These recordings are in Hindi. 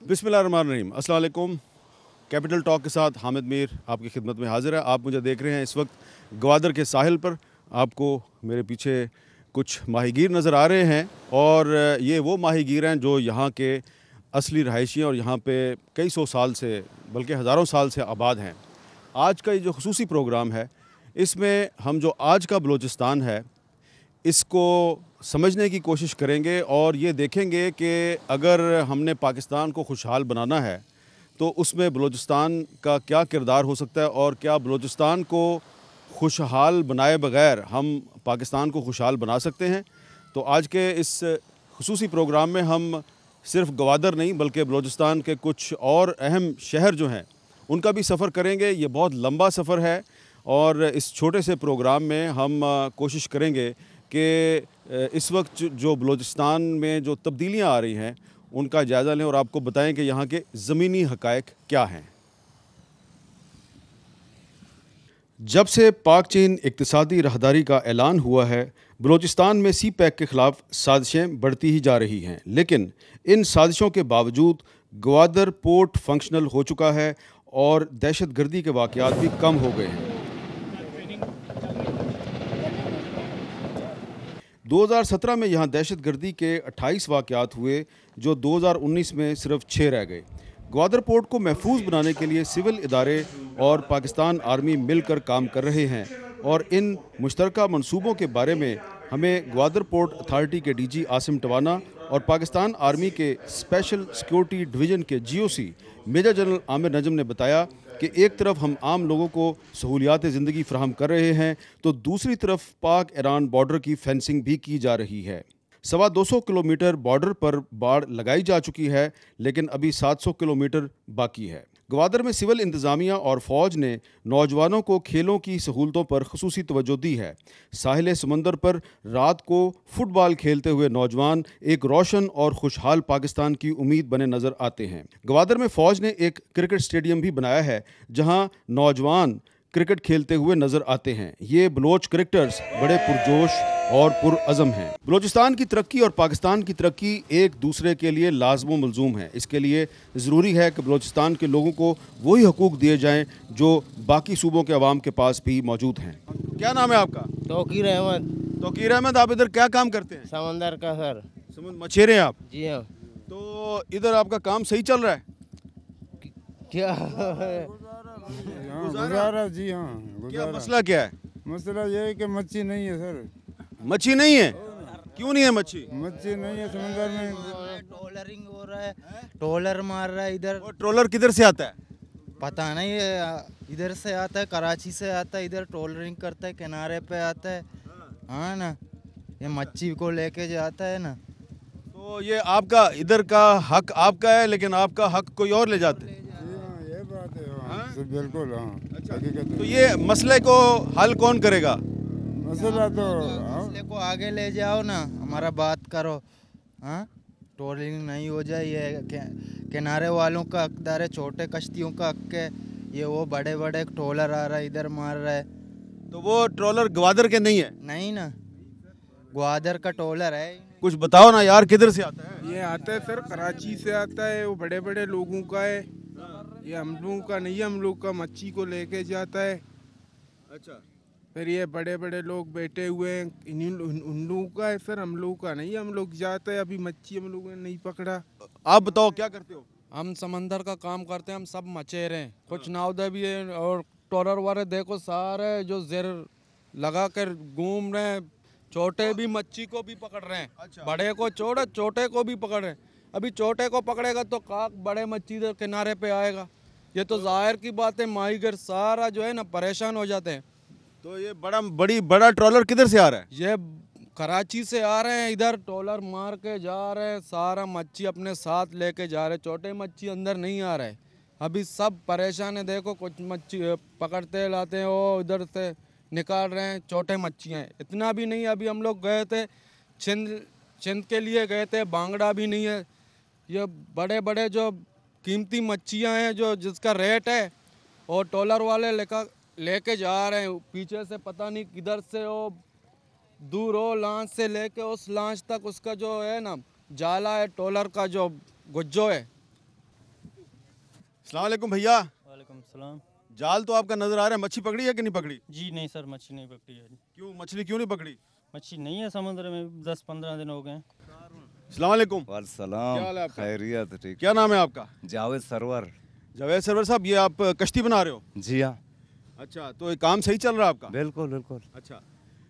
बिस्मिल्लाहिर्रहमानिर्रहीम। अस्सलाम वालेकुम। कैपिटल टॉक के साथ हामिद मीर आपकी खिदमत में हाजिर है। आप मुझे देख रहे हैं इस वक्त गवादर के साहिल पर। आपको मेरे पीछे कुछ माहीगीर नज़र आ रहे हैं और ये वो माहीगीर हैं जो यहाँ के असली रहायशी हैं और यहाँ पे कई सौ साल से बल्कि हज़ारों साल से आबाद हैं। आज का ये जो खुसूसी प्रोग्राम है, इसमें हम जो आज का बलूचिस्तान है इसको समझने की कोशिश करेंगे और ये देखेंगे कि अगर हमने पाकिस्तान को खुशहाल बनाना है तो उसमें बलूचिस्तान का क्या किरदार हो सकता है और क्या बलूचिस्तान को खुशहाल बनाए बगैर हम पाकिस्तान को खुशहाल बना सकते हैं। तो आज के इस खुसूसी प्रोग्राम में हम सिर्फ गवादर नहीं बल्कि बलूचिस्तान के कुछ और अहम शहर जो हैं उनका भी सफ़र करेंगे। ये बहुत लंबा सफ़र है और इस छोटे से प्रोग्राम में हम कोशिश करेंगे कि इस वक्त जो बलूचिस्तान में जो तब्दीलियां आ रही हैं उनका जायज़ा लें और आपको बताएं कि यहाँ के ज़मीनी हक़ाइक़ क्या हैं। जब से पाक चीन इक़्तिसादी राहदारी का ऐलान हुआ है, बलूचिस्तान में सी पैक के ख़िलाफ़ साजिशें बढ़ती ही जा रही हैं, लेकिन इन साजिशों के बावजूद ग्वादर पोर्ट फंक्शनल हो चुका है और दहशत गर्दी के वाक़यात भी कम हो गए हैं। 2017 में यहाँ दहशत गर्दी के 28 वाक़यात हुए, जो 2019 में सिर्फ 6 रह गए। ग्वादर पोर्ट को महफूज बनाने के लिए सिविल इदारे और पाकिस्तान आर्मी मिलकर काम कर रहे हैं और इन मुश्तरका मंसूबों के बारे में हमें ग्वादर पोर्ट अथॉरिटी के डीजी आसिम टवाना और पाकिस्तान आर्मी के स्पेशल सिक्योरिटी डिवीज़न के जीओसी मेजर जनरल आमिर नजम ने बताया कि एक तरफ हम आम लोगों को सहूलियात ज़िंदगी फ़राहम कर रहे हैं तो दूसरी तरफ पाक ईरान बॉर्डर की फेंसिंग भी की जा रही है। 250 किलोमीटर बॉर्डर पर बाड़ लगाई जा चुकी है, लेकिन अभी 700 किलोमीटर बाकी है। ग्वादर में सिविल इंतज़ामिया और फ़ौज ने नौजवानों को खेलों की सहूलतों पर खुसूसी तवज्जो दी है। साहिल समंदर पर रात को फुटबॉल खेलते हुए नौजवान एक रोशन और खुशहाल पाकिस्तान की उम्मीद बने नज़र आते हैं। ग्वादर में फ़ौज ने एक क्रिकेट स्टेडियम भी बनाया है जहां नौजवान क्रिकेट खेलते हुए नजर आते हैं। ये बलोच क्रिकेटर्स बड़े पुरजोश और पुरअज़म हैं। बलूचिस्तान की तरक्की और पाकिस्तान की तरक्की एक दूसरे के लिए लाज़िम व मलज़ूम है। इसके लिए ज़रूरी है कि बलूचिस्तान के लोगों को वही हकूक़ दिए जाएँ जो बाकी सूबों के अवाम के पास भी मौजूद हैं। क्या नाम है आपका? तौकीर अहमद। तौकीर अहमद, आप इधर क्या काम करते हैं? समंदर का सर। समुद्र मछेरे हैं आप? जी हाँ। तो इधर आपका काम सही चल रहा है? क्या गुजारा जी हाँ क्या गुजारा। मसला क्या है? मसला ये है कि मच्छी नहीं है सर। मच्छी नहीं है? क्यों नहीं है मच्छी? मच्छी नहीं है समंदर में। ट्रोलरिंग हो रहा है, ट्रोलर मार रहा है इधर। और ट्रोलर किधर से आता है? पता नहीं है, इधर से आता है, कराची से आता है, इधर ट्रोलरिंग करता है, किनारे पे आता है। हाँ ना, ये मच्छी को लेके जाता है ना। तो ये आपका इधर का हक आपका है, लेकिन आपका हक कोई और ले जाते हैं। हाँ ये बात है हाँ, बिल्कुल हाँ हकीकत तो है। ये मसले को हल कौन करेगा? मसला तो मसले को आगे ले जाओ ना, हमारा बात करो। हाँ, ट्रोलिंग नहीं हो जाए, ये किनारे वालों का हकदार है, छोटे कश्तियों का हक है। ये वो बड़े बड़े ट्रोलर आ रहा है, इधर मार रहा है। तो वो ट्रोलर ग्वादर के नहीं है? नहीं ना, ग्वादर का ट्रोलर है। कुछ बताओ ना यार, किधर से आता है? ये आता है सर, कराची से आता है, वो बड़े बड़े लोगों का है। ये हम लोगों का नहीं है, हम लोग का मच्छी को लेके जाता है। अच्छा, फिर ये बड़े बड़े लोग बैठे हुए हैं, उन लोगों का है सर, हम लोगों का नहीं है। हम लोग जाते हैं, अभी मच्छी हम लोगों ने नहीं पकड़ा। आप बताओ क्या करते हो? हम समंदर का काम करते हैं, हम सब मचेरे हैं, कुछ नावदे भी हैं और टोरर वाले देखो सारे जो जेर लगा कर घूम रहे हैं। छोटे भी मच्छी को भी पकड़ रहे हैं। अच्छा। बड़े को छोड़ो, छोटे को भी पकड़ रहे हैं। अभी छोटे को पकड़ेगा तो काक बड़े मच्छी इधर किनारे पे आएगा। ये तो जाहिर की बात है, माहीगर सारा जो है ना परेशान हो जाते हैं। तो ये बड़ा ट्रोलर किधर से आ रहा है? ये कराची से आ रहे हैं, इधर ट्रोलर मार के जा रहे हैं, सारा मच्छी अपने साथ लेके जा रहे हैं। छोटे मच्छी अंदर नहीं आ रहे। अभी सब परेशान है, देखो कुछ मच्छी पकड़ते लाते हैं, वो इधर से निकाल रहे हैं। छोटे मच्छियाँ हैं, इतना भी नहीं। अभी हम लोग गए थे छिंद के लिए गए थे, बांगड़ा भी नहीं है। ये बड़े बड़े जो कीमती मच्छियाँ हैं जो जिसका रेट है, और ट्रोलर वाले लेके जा रहे हैं। पीछे से पता नहीं किधर से वो दूर हो लांच से लेके उस लांच तक उसका जो है ना जाला है, ट्रोलर का जो गुज्जो है, अस्सलाम वालेकुम भैया। वालेकुम सलाम। जाल तो आपका नजर आ रहा है, मच्छी पकड़ी है कि नहीं पकड़ी? जी नहीं सर, मच्छी नहीं पकड़ी है। क्यों मछली क्यों नहीं पकड़ी? मच्छी नहीं है समुद्र में, 10-15 दिन हो गए हैं। अस्सलाम वालेकुम। वालेकुम। क्या हाल है आपका? खैरियत ठीक। क्या नाम है आपका? जावेद सरवर। जावेद सरवर साहब, ये आप कश्ती बना रहे हो? जी हाँ, अच्छा, तो ये काम सही चल रहा है आपका? बिल्कुल बिल्कुल। अच्छा,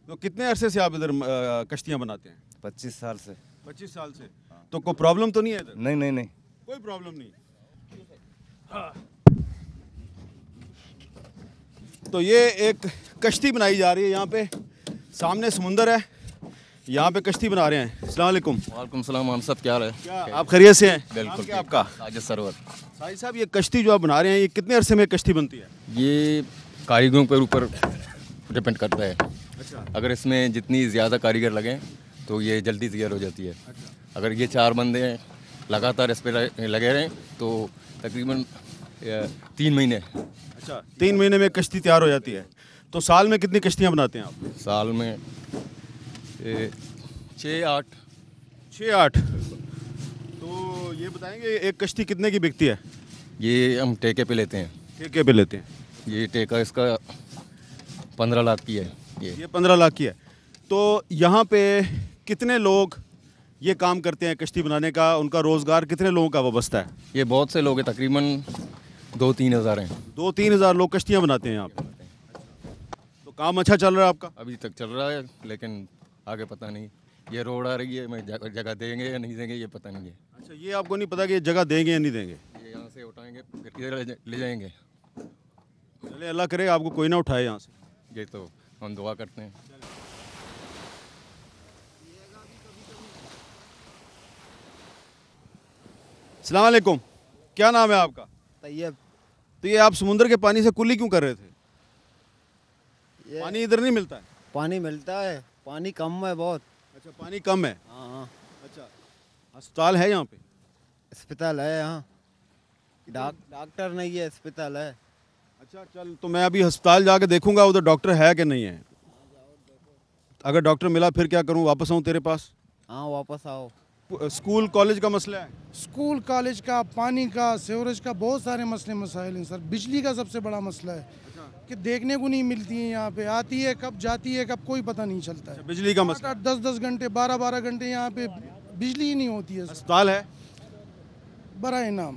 तो कितने अरसे से आप इधर कश्तियाँ बनाते हैं? 25 साल से। 25 साल से। तो कोई प्रॉब्लम तो नहीं है इधर? नहीं नहीं नहीं। कोई प्रॉब्लम नहीं। तो ये एक कश्ती बनाई जा रही है यहाँ पे, सामने समुंदर है, यहाँ पे कश्ती बना रहे हैं। अस्सलाम वालेकुम। वालेकुम सलाम। हम सब क्या है? क्या आप खैरियत से हैं? बिल्कुल। नाम क्या है आपका? साजिद सरवर। साहिब साहब, ये कश्ती जो आप बना रहे हैं, ये कितने अरसे में कश्ती बनती है? ये कारीगरों के ऊपर डिपेंड करता है। अच्छा। अगर इसमें जितनी ज़्यादा कारीगर लगें तो ये जल्दी तैयार हो जाती है। अगर ये 4 बंदे लगातार इस पर लगे रहें तो तकरीबन 3 महीने। अच्छा, 3 महीने में कश्ती तैयार हो जाती है। तो साल में कितनी कश्तियाँ बनाते हैं आप? साल में 6-8। 6-8। तो ये बताएंगे एक कश्ती कितने की बिकती है? ये हम ठेके पे लेते हैं। ठेके पे लेते हैं? ये ठेका इसका 15 लाख की है। ये 15 लाख की है। तो यहाँ पे कितने लोग ये काम करते हैं कश्ती बनाने का? उनका रोज़गार कितने लोगों का वाबस्ता है? ये बहुत से लोग हैं, तकरीबन 2-3 हज़ार हैं। 2-3 हज़ार लोग कश्तियाँ बनाते हैं यहाँ पे। तो काम अच्छा चल रहा है आपका? अभी तक चल रहा है, लेकिन आगे पता नहीं। ये रोड आ रही है, मैं जगह देंगे या नहीं देंगे ये पता नहीं है। अच्छा, ये आपको नहीं पता कि ये जगह देंगे या नहीं देंगे? ये यहाँ से उठाएंगे फिर इधर ले जाएंगे। चले, अल्लाह करे आपको कोई ना उठाए यहाँ से। ये तो हम दुआ करते हैं। अस्सलाम वालेकुम। क्या नाम है आपका? तैयब। तो ये आप समुद्र के पानी से कुल्ली क्यों कर रहे थे? ये पानी इधर नहीं मिलता है? पानी मिलता है, पानी कम है बहुत। अच्छा, पानी कम है। हाँ, अच्छा, अस्पताल है यहाँ पे? अस्पताल है यहाँ, डॉक्टर नहीं है, अस्पताल है। अच्छा, चल तो मैं अभी अस्पताल जाके देखूंगा उधर डॉक्टर है कि नहीं है। अगर डॉक्टर मिला फिर क्या करूं, वापस आऊं तेरे पास? हाँ वापस आओ। स्कूल कॉलेज का मसला है? स्कूल कॉलेज का, पानी का, सीवरेज का, बहुत सारे मसले मसाइल हैं सर। बिजली का सबसे बड़ा मसला है कि देखने को नहीं मिलती है। यहाँ पे आती है कब, जाती है कब, कोई पता नहीं चलता है। बिजली का मसला? 10-10 घंटे, 12-12 घंटे यहाँ पे बिजली ही नहीं होती है सर। अस्पताल है? बड़ा नाम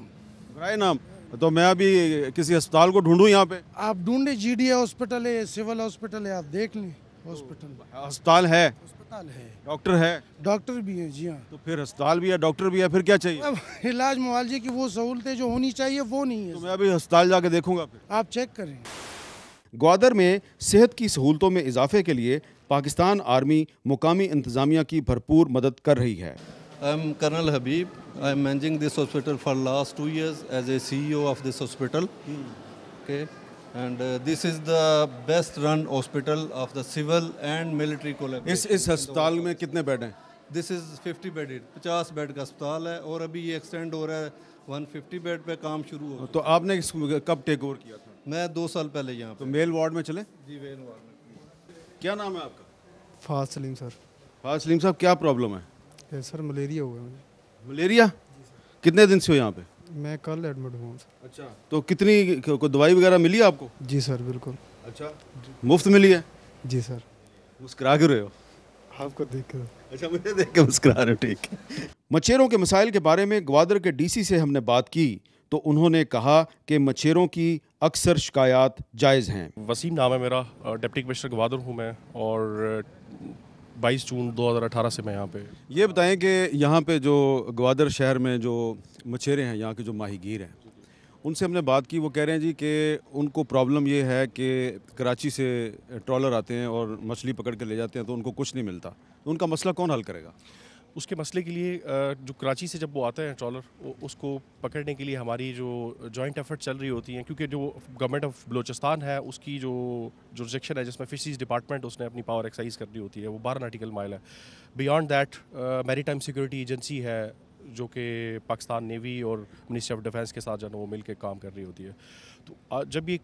बराए नाम। तो मैं अभी किसी अस्पताल को ढूंढूं यहाँ पे? आप ढूंढे, GDA हॉस्पिटल है, सिविल हॉस्पिटल है, आप देख लें। हॉस्पिटल, अस्पताल है, अस्पताल है, डॉक्टर है, डॉक्टर भी है। जी हाँ। तो फिर अस्पताल भी है, डॉक्टर भी है, फिर क्या चाहिए? अब इलाज मुआवजे की वो सहूलतें जो होनी चाहिए वो नहीं है तो सर। मैं अभी अस्पताल जाके देखूंगा फिर। आप चेक करें। ग्वादर में सेहत की सहूलतों में इजाफे के लिए पाकिस्तान आर्मी मुकामी इंतजामिया की भरपूर मदद कर रही है। I am Colonel Habib. I am managing this hospital for last 2 years as a CEO of this hospital. Okay, and this is the best run hospital of the civil and military collaboration. इस अस्पताल में कितने बेड हैं? This is 50 bedded, 50 बेड का अस्पताल है और अभी ये एक्सटेंड हो रहा है 150 बेड पे काम शुरू हो। तो आपने कब टेक ओवर किया था? मैं 2 साल पहले यहाँ तो पे। मेल वार्ड में चले? जी वेन वार्ड में। क्या नाम है आपका? फाज सलीम सर। फाज सलीम साहब, क्या प्रॉब्लम है? सर मलेरिया हुआ है मुझे। मलेरिया? कितने दिन से हो यहाँ पे? मैं कल एडमिट हुआ सर। अच्छा, तो कितनी कोई दवाई वगैरह मिली है आपको? जी सर बिल्कुल। अच्छा, मुफ्त मिली है? जी सर। मुस्कुरा क्यों रहे हो? आपको देख कर। अच्छा, मुझे देख के मुस्कुरा रहे हो, ठीक है। मच्छरों के मसाइल के बारे में ग्वादर के DC से हमने बात की तो उन्होंने कहा कि मच्छरों की अक्सर शिकायत जायज़ हैं। वसीम नाम है मेरा, डिप्टी कमिश्नर ग्वादर हूँ मैं, और 22 जून 2018 से मैं यहाँ पे। ये बताएं कि यहाँ पे जो ग्वादर शहर में जो मछेरे हैं, यहाँ के जो माहीगीर हैं, उनसे हमने बात की। वो कह रहे हैं जी कि उनको प्रॉब्लम ये है कि कराची से ट्रॉलर आते हैं और मछली पकड़ के ले जाते हैं तो उनको कुछ नहीं मिलता। तो उनका मसला कौन हल करेगा? उसके मसले के लिए जो कराची से जब वो आते हैं ट्रॉलर, उसको पकड़ने के लिए हमारी जो जॉइंट एफर्ट चल रही होती हैं, क्योंकि जो गवर्नमेंट ऑफ बलोचिस्तान है उसकी जो जुरिसडिक्शन है जिसमें फिशरीज डिपार्टमेंट उसने अपनी पावर एक्सरसाइज करनी होती है, वो 12 नॉटिकल माइल है। Beyond that maritime security agency है जो कि पाकिस्तान नेवी और मिनिस्ट्री ऑफ डिफेंस के साथ जो है वो मिल के काम कर रही होती है। तो जब ये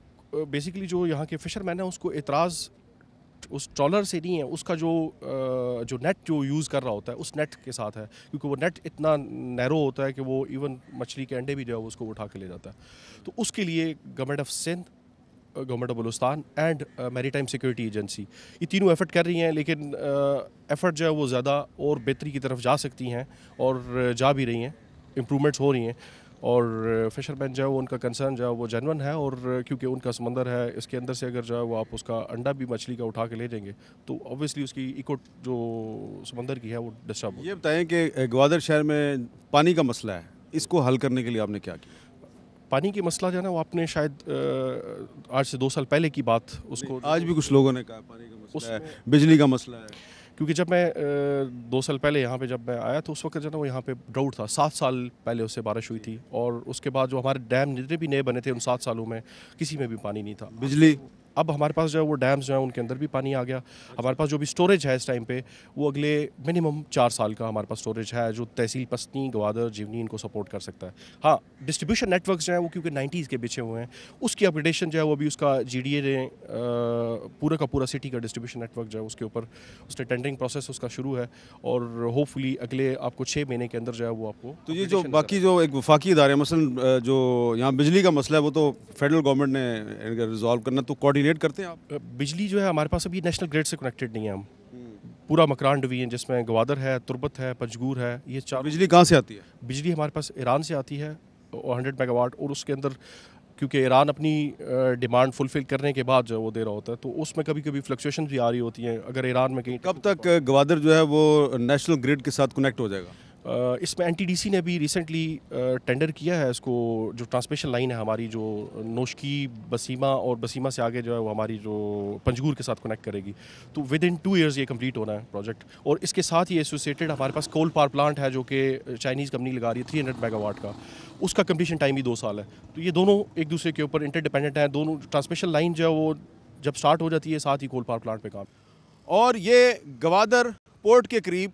बेसिकली जो यहाँ के फ़िशरमैन हैं उसको एतराज़ उस ट्रॉलर से नहीं है, उसका जो नेट जो यूज़ कर रहा होता है उस नेट के साथ है, क्योंकि वो नेट इतना नैरो होता है कि वो इवन मछली के अंडे भी जो है वो उसको उठा के ले जाता है। तो उसके लिए government of Sindh, government of Balochistan and maritime security agency ये तीनों एफर्ट कर रही हैं, लेकिन एफर्ट जो है वो ज़्यादा और बेहतरी की तरफ जा सकती हैं और जा भी रही हैं, इम्प्रूवमेंट्स हो रही हैं। और फिशरमैन जो है वो उनका कंसर्न जो है वो जेन्युइन है, और क्योंकि उनका समंदर है, इसके अंदर से अगर जो है वो आप उसका अंडा भी मछली का उठा के ले जाएंगे तो ऑब्वियसली उसकी इको जो समंदर की है वो डिस्टर्ब। ये बताएं कि ग्वादर शहर में पानी का मसला है, इसको हल करने के लिए आपने क्या किया? पानी की मसला जो है ना वो आपने शायद आज से 2 साल पहले की बात उसको, आज भी कुछ लोगों ने कहा पानी का मसला है, बिजली का मसला है। क्योंकि जब मैं 2 साल पहले यहाँ पे जब मैं आया तो उस वक्त जो ना वो यहाँ पे ड्राउट था, 7 साल पहले उससे बारिश हुई थी, और उसके बाद जो हमारे डैम जितने भी नए बने थे उन 7 सालों में किसी में भी पानी नहीं था। बिजली अब हमारे पास जो है वो डैम्स जो है उनके अंदर भी पानी आ गया। हमारे पास जो भी स्टोरेज है इस टाइम पे वो अगले मिनिमम 4 साल का हमारे पास स्टोरेज है, जो तहसील पस्ती, ग्वादर, जीवनी इनको सपोर्ट कर सकता है। हाँ, डिस्ट्रीब्यूशन नेटवर्क जो है वो क्योंकि 90s के बिछे हुए हैं, उसकी अपग्रेडेशन जो है वो भी उसका GDA ने पूरा का पूरा सिटी का डिस्ट्रीब्यूशन नेटवर्क जो है उसके ऊपर उसने टेंडरिंग प्रोसेस उसका शुरू है, और होपफुली अगले आपको 6 महीने के अंदर जो है वो आपको। तो ये जो बाकी जो एक वफाकी इदारे मसलन जो यहाँ बिजली का मसला है वो तो फेडरल गवर्नमेंट ने रिजॉल्व करना, तो कोऑर्डिनेट करते हैं आप? बिजली जो है हमारे पास अभी नेशनल ग्रिड से कनेक्टेड नहीं है। हम पूरा मकरान डिवीजन जिसमें ग्वादर है, तुर्बत है, पंजगूर है, ये 4। बिजली कहाँ से आती है? बिजली हमारे पास ईरान से आती है 100 मेगावाट, और उसके अंदर क्योंकि ईरान अपनी डिमांड फुलफिल करने के बाद जो वो दे रहा होता है तो उसमें कभी कभी फ्लक्चुएशन भी आ रही होती हैं। अगर ईरान में कहीं कब तक ग्वादर जो है वो नेशनल ग्रिड के साथ कनेक्ट हो जाएगा? इसमें NTDC ने भी रिसेंटली टेंडर किया है इसको, जो ट्रांसमिशन लाइन है हमारी जो नोशकी, बसीमा और बसीमा से आगे जो है वो हमारी जो पंजगूर के साथ कनेक्ट करेगी, तो विद इन 2 years ये कंप्लीट होना है प्रोजेक्ट। और इसके साथ ही एसोसिएटेड हमारे पास कोल पावर प्लांट है जो कि चाइनीज़ कंपनी लगा रही है 300 मेगावाट का, उसका कंप्लीशन टाइम भी 2 साल है। तो ये दोनों एक दूसरे के ऊपर इंटरडिपेंडेंट हैं, दोनों ट्रांसमिशन लाइन जो है वो जब स्टार्ट हो जाती है साथ ही कोल पावर प्लांट पे काम। और ये ग्वादर पोर्ट के करीब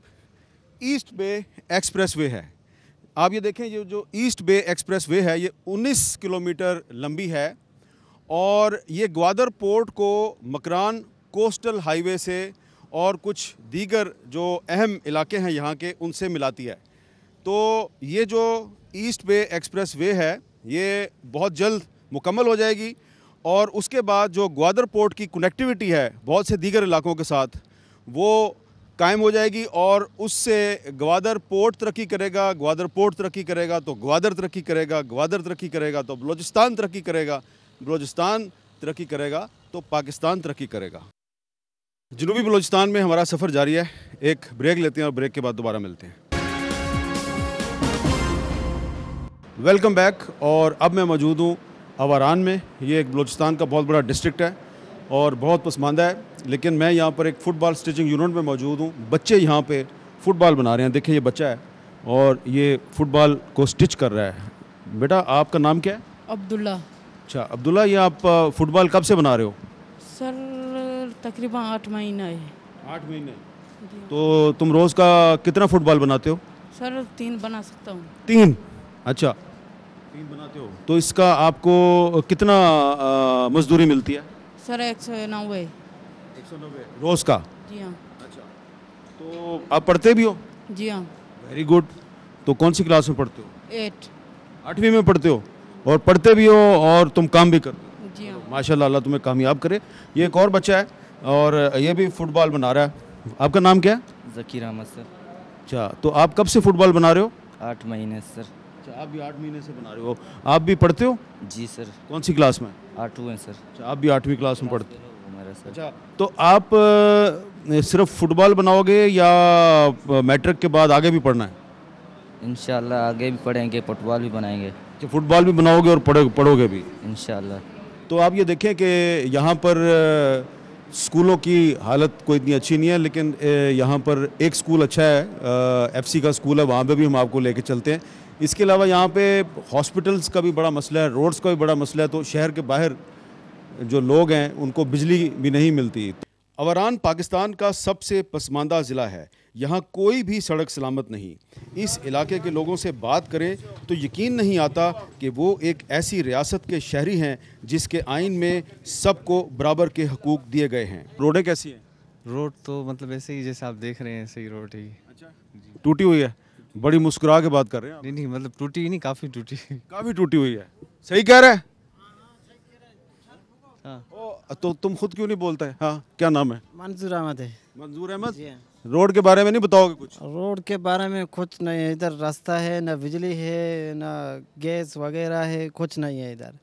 ईस्ट बे एक्सप्रेसवे है। आप ये देखें, ये जो ईस्ट बे एक्सप्रेसवे है ये 19 किलोमीटर लंबी है, और ये ग्वादर पोर्ट को मकरान कोस्टल हाईवे से और कुछ दीगर जो अहम इलाके हैं यहाँ के उनसे मिलाती है। तो ये जो ईस्ट बे एक्सप्रेसवे है ये बहुत जल्द मुकम्मल हो जाएगी, और उसके बाद जो ग्वादर पोर्ट की कनेक्टिविटी है बहुत से दीगर इलाकों के साथ वो कायम हो जाएगी, और उससे ग्वादर पोर्ट तरक्की करेगा, ग्वादर पोर्ट तरक्की करेगा तो ग्वादर तरक्की करेगा, ग्वादर तरक्की करेगा तो बलूचिस्तान तरक्की करेगा, बलूचिस्तान तरक्की करेगा तो पाकिस्तान तरक्की करेगा। जनूबी बलूचिस्तान में हमारा सफ़र जारी है। एक ब्रेक लेते हैं और ब्रेक के बाद दोबारा मिलते हैं। Welcome back. और अब मैं मौजूद हूँ अवारान में। ये एक बलूचिस्तान का बहुत बड़ा डिस्ट्रिक्ट है और बहुत पसमानदा है, लेकिन मैं यहाँ पर एक फ़ुटबॉल स्टिचिंग यूनिट में मौजूद हूँ। बच्चे यहाँ पे फ़ुटबॉल बना रहे हैं। देखिए ये बच्चा है और ये फ़ुटबॉल को स्टिच कर रहा है। बेटा आपका नाम क्या है? अब्दुल्ला। अच्छा अब्दुल्ला, ये आप फ़ुटबॉल कब से बना रहे हो? सर तकरीबन 8 महीना है। 8 महीने। तो तुम रोज़ का कितना फ़ुटबॉल बनाते हो? सर 3 बना सकता हूँ। 3? अच्छा 3 बनाते हो। तो इसका आपको कितना मजदूरी मिलती है? सर 190। 190 रोज़ का? जी हाँ। अच्छा, तो आप पढ़ते भी हो? जी हाँ। Very good. तो कौन सी क्लास में पढ़ते हो? 8। 8वीं में पढ़ते हो और पढ़ते भी हो और तुम काम भी करते हो? जी हाँ। माशाल्लाह, अल्लाह तुम्हें कामयाब करे। ये एक और बच्चा है और ये भी फुटबॉल बना रहा है। आपका नाम क्या है? ज़कीर अहमद सर। अच्छा, तो आप कब से फुटबॉल बना रहे हो? 8 महीने सर। अच्छा, आप भी 8 महीने से बना रहे हो। आप भी पढ़ते हो? जी सर। कौन सी क्लास में? 8वीं सर। अच्छा, आप भी 8वीं क्लास में पढ़ते हो? मेरा सर। अच्छा, तो आप सिर्फ फुटबॉल बनाओगे या मैट्रिक के बाद आगे भी पढ़ना है? इंशाल्लाह आगे भी पढ़ेंगे, फुटबॉल भी बनाएंगे। अच्छा, फुटबॉल भी बनाओगे और पढ़ोगे भी इंशाल्लाह। तो आप ये देखें कि यहाँ पर स्कूलों की हालत कोई इतनी अच्छी नहीं है, लेकिन यहाँ पर एक स्कूल अच्छा है, FC का स्कूल है, वहाँ पे भी हम आपको लेके चलते हैं। इसके अलावा यहाँ पे हॉस्पिटल्स का भी बड़ा मसला है, रोड्स का भी बड़ा मसला है। तो शहर के बाहर जो लोग हैं उनको बिजली भी नहीं मिलती। अवारान पाकिस्तान का सबसे पसमानदा ज़िला है। यहाँ कोई भी सड़क सलामत नहीं। इस इलाके के लोगों से बात करें तो यकीन नहीं आता कि वो एक ऐसी रियासत के शहरी हैं जिसके आइन में सबको बराबर के हकूक़ दिए गए हैं। रोडें कैसी हैं? रोड तो मतलब ऐसे ही जैसे आप देख रहे हैं, ऐसे ही रोड है। टूटी हुई है? बड़ी मुस्कुरा के बात कर रहे हैं आप। नहीं नहीं, मतलब टूटी नहीं, काफ़ी टूटी। काफ़ी टूटी हुई है। सही कह रहे हैं? हाँ। तो तुम खुद क्यों नहीं बोलते? हाँ, क्या नाम है? मंजूर अहमद है। मंजूर अहमद। रोड के बारे में नहीं बताओगे कुछ? रोड के बारे में कुछ नहीं है इधर, रास्ता है ना, बिजली है ना, गैस वगैरह है, कुछ नहीं है इधर।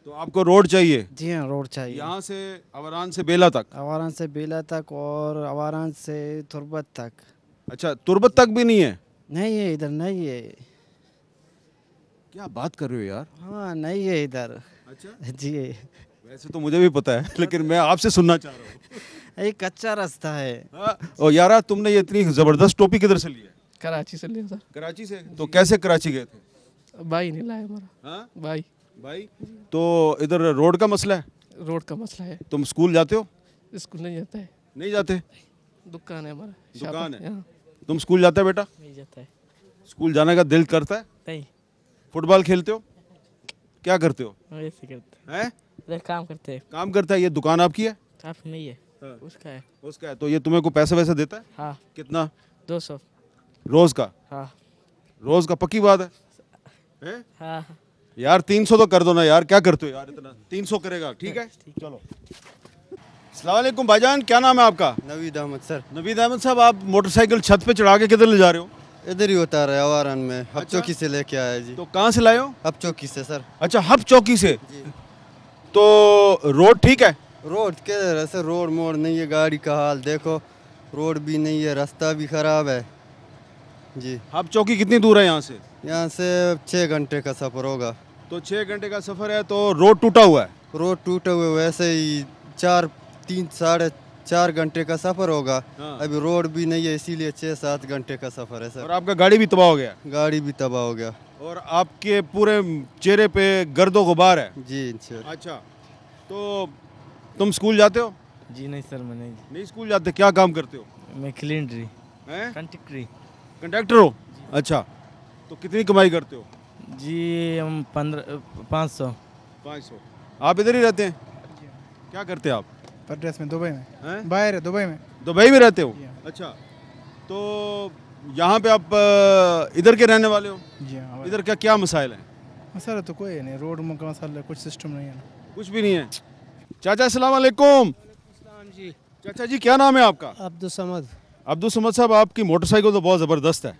तो आपको रोड चाहिए? जी हाँ, रोड चाहिए। यहाँ से अवारान से बेला तक? अवारान से बेला तक और अवारान से तुर्बत तक। अच्छा, तुर्बत तक भी नहीं है? नहीं है इधर, नहीं है। क्या बात कर रहे हो यार? हाँ, नहीं है इधर। अच्छा जी। वैसे तो मुझे भी पता है, लेकिन मैं आपसे सुनना चाह रहा हूँ। एक कच्चा रास्ता है। और यारा, तुमने ये इतनी जबरदस्त टोपी किधर से ली है? कराची से लिया सर। कराची से? तो कैसे कराची गए थे? भाई नहीं लाया हमारा। हाँ? भाई। तो इधर रोड का मसला है? रोड का मसला है। तुम स्कूल जाते हो? स्कूल नहीं जाता है। नहीं जाते? दुकान है हमारा। दुकान है। हाँ। तुम स्कूल जाते हो बेटा? नहीं जाता है। स्कूल जाने का दिल करता है? नहीं। फुटबॉल खेलते हो? क्या करते हो? ऐसे करते हैं? काम करते हैं। काम करता है। ये दुकान आपकी है? आप नहीं है। हाँ। उसका है। उसका है। तो ये तुम्हें को पैसे वैसे देता है? हाँ। कितना? 200 रोज का? हाँ। रोज का? पक्की बात है? हाँ। यार 300 तो कर दो ना यार, क्या करते हो यार इतना? 300 करेगा? ठीक है, चलो। अस्सलाम वालेकुम भाईजान, क्या नाम है आपका? नवीद अहमद सर। नवीद अहमद साहब, आप मोटरसाइकिल छत पे चढ़ा के किधर ले जा रहे हो? इधर ही होता रहा अवारन में, हब चौकी से लेके आया जी। तो कहाँ से लाए हो? हब चौकी से सर। अच्छा, हब चौकी से। तो रोड ठीक है? रोड के ऐसे रोड मोड़ नहीं है, गाड़ी का हाल देखो, रोड भी नहीं है, रास्ता भी खराब है जी। हब चौकी कितनी दूर है यहाँ से? यहाँ से 6 घंटे का सफर होगा। तो 6 घंटे का सफर है, तो रोड टूटा हुआ है? रोड टूटे हुए वैसे ही 4-3-4.5 घंटे का सफर होगा। हाँ। अभी रोड भी नहीं है, इसीलिए 6-7 घंटे का सफर है सर। और आपका गाड़ी भी तबाह हो गया? गाड़ी भी तबाह हो गया। और आपके पूरे चेहरे पे गर्दो गुबार है? जी। अच्छा, तो तुम स्कूल जाते हो? जी नहीं सर, मैं नहीं स्कूल जाते। क्या काम करते हो? मैं क्लीनरी हैं? कंडक्टर हो? अच्छा, तो कितनी कमाई करते हो? जी हम 500। आप इधर ही रहते हैं? क्या करते हैं आप? परदेस में, दुबई में। हैं? बाहर है, दुबई में। दुबई में रहते हो? अच्छा, तो यहाँ पे आप इधर के रहने वाले हो? जी हाँ। इधर का क्या मसाइल है? मसाला तो कोई नहीं, रोड में का मसाला, कुछ सिस्टम नहीं है। कुछ भी नहीं है। चाचा अस्सलाम वालेकुम। जी। चाचा जी, क्या नाम है आपका? अब्दुल समद। अब्दुल समद साहब, आपकी मोटरसाइकिल तो बहुत ज़बरदस्त है।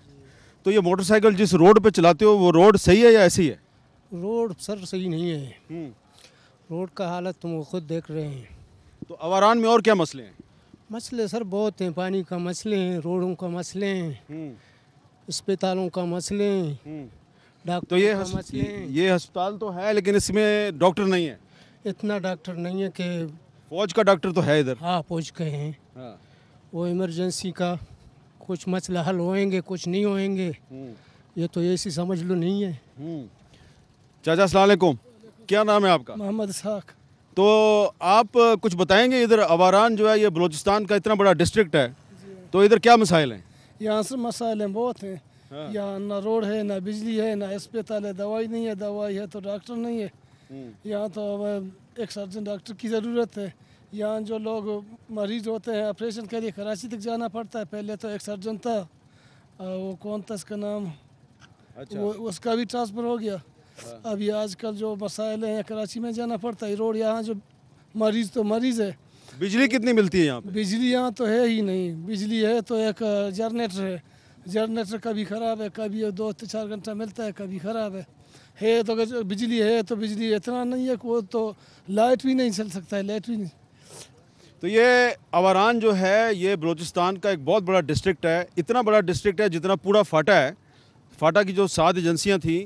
तो ये मोटरसाइकिल जिस रोड पे चलाते हो, वो रोड सही है या ऐसी है? रोड सर सही नहीं है। रोड का हालत तुम खुद देख रहे हैं। तो अवारान में और क्या मसले हैं? मसले सर बहुत हैं, पानी का मसले हैं, रोडों का मसले हैं, अस्पतालों का मसले हैं, तो ये डॉक्टर का मसले हैं। ये अस्पताल तो है, लेकिन इसमें डॉक्टर नहीं है। इतना डॉक्टर नहीं है कि फौज का डॉक्टर तो है इधर। हाँ, पहुँच गए हैं। हाँ। वो इमरजेंसी का कुछ मसला हल होएंगे, कुछ नहीं होएंगे, ये तो ऐसी समझ लो नहीं है। चाचा अस्सलाम वालेकुम, क्या नाम है आपका? मोहम्मद साख। तो आप कुछ बताएंगे, इधर अवारान जो है ये बलूचिस्तान का इतना बड़ा डिस्ट्रिक्ट है, तो इधर क्या मसाइल हैं? यहाँ से मसाइल बहुत हैं। यहाँ ना रोड है, ना बिजली है, ना अस्पताल है, दवाई नहीं है, दवाई है तो डॉक्टर नहीं है। यहाँ तो अब एक सर्जन डॉक्टर की ज़रूरत है। यहाँ जो लोग मरीज होते हैं ऑपरेशन के लिए कराची तक जाना पड़ता है। पहले तो एक सर्जन था, वो कौन था उसका नाम, वो उसका भी ट्रांसफ़र हो गया। अभी आजकल जो मसाइल हैं, कराची में जाना पड़ता है। रोड यहाँ जो मरीज़ तो मरीज़ है। बिजली कितनी मिलती है यहाँ पे? बिजली यहाँ तो है ही नहीं। बिजली है तो एक जनरेटर है, जनरेटर कभी ख़राब है, कभी 2-4 घंटा मिलता है, कभी ख़राब है तो अगर बिजली है तो बिजली इतना नहीं है कि वो तो लाइट भी नहीं चल सकता है, लाइट भी नहीं। तो ये अवारान जो है ये बलूचिस्तान का एक बहुत बड़ा डिस्ट्रिक्ट है। इतना बड़ा डिस्ट्रिक्ट है जितना पूरा फाटा है। फाटा की जो 7 एजेंसियाँ थी,